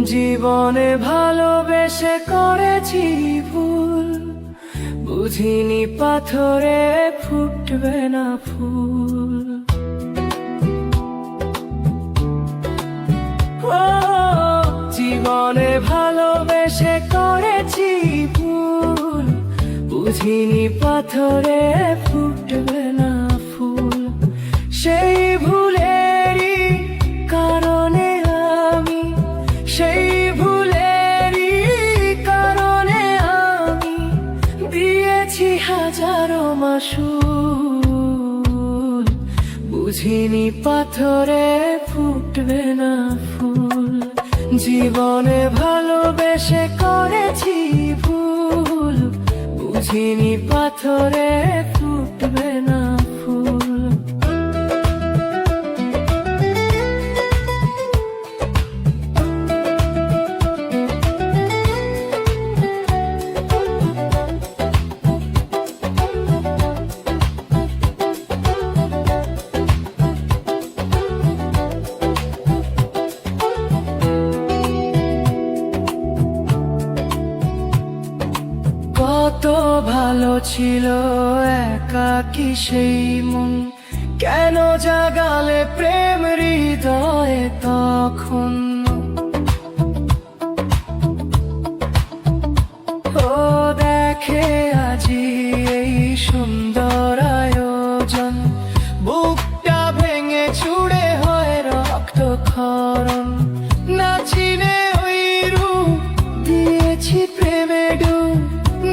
জীবনে ভালোবেসে করেছি ভুল, বুঝিনি পাথরে ফুটবে না ফুল। জীবনে ভালোবেসে করেছি ভুল, বুঝিনি পাথরে ফুটবে না ফুল। সেই ভুলেরই কারণে আমি, সেই ভুলেরই কারণে আমি দিয়েছি হাজারো মাসুল, বুঝিনি পাথরে ফুটবে না ফুল। জীবনে ভালোবেসে করেছি ভুল, বুঝিনি পাথরে ফুটবে না ফুল। কত ভালো ছিল একাকী সেই মন, কেন জাগালে প্রেম হৃদয়ে তখন। ও দেখে আজি এই সুন্দর আয়োজন, বুকটা ভেঙে ছুড়ে হয় রক্তক্ষরণ। নাচিনে ওই রূপ দিয়েছি প্রেমে ডুব,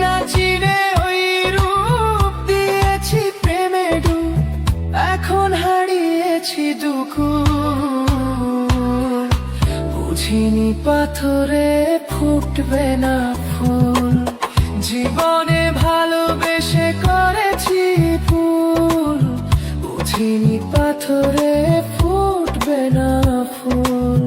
নাচিনে ওই রূপ দিয়েছি প্রেমে ডুব। এখন হারিয়েছি দুকুল, বুঝিনি পাথরে ফুটবে না ফুল। জীবনে ভালোবেসে করেছি ভুল, বুঝিনি পাথরে ফুটবে না ফুল।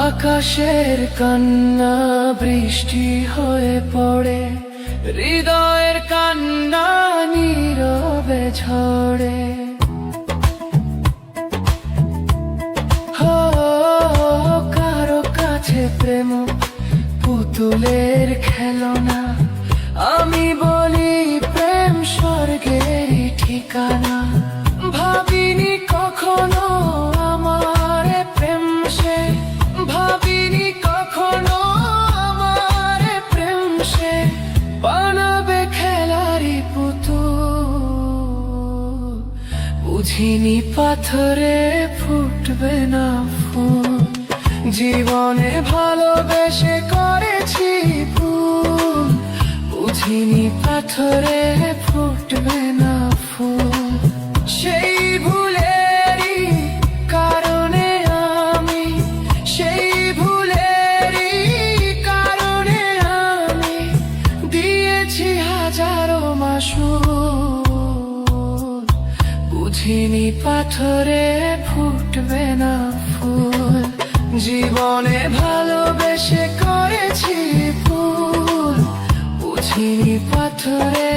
আকাশের কান্না বৃষ্টি হয়ে পড়ে, হৃদয়ের কান্না নীরবে ঝরে। কারো কাছে প্রেম পুতুলের খেলনা, আমি বলি প্রেম স্বর্গের ঠিকানা। ভাবিনি কখনো আমার প্রেম সে, ভাবিনি কখনো আমার প্রেম সে বানাবে খেলারি পুতুল, বুঝিনি পাথরে ফুটবে না ফুল। জীবনে ভালোবেসে করেছি ভুল, বুঝিনি পাথরে ফুটবে না ফুল। সেই ভুলেরই কারণে আমি, সেই ভুলেরই কারণে আমি দিয়েছি হাজারো মাসুল, বুঝিনি পাথরে ফুটবে না ফুল। জীবনে ভালোবেসে করেছি ভুল, বুঝিনি পাথরে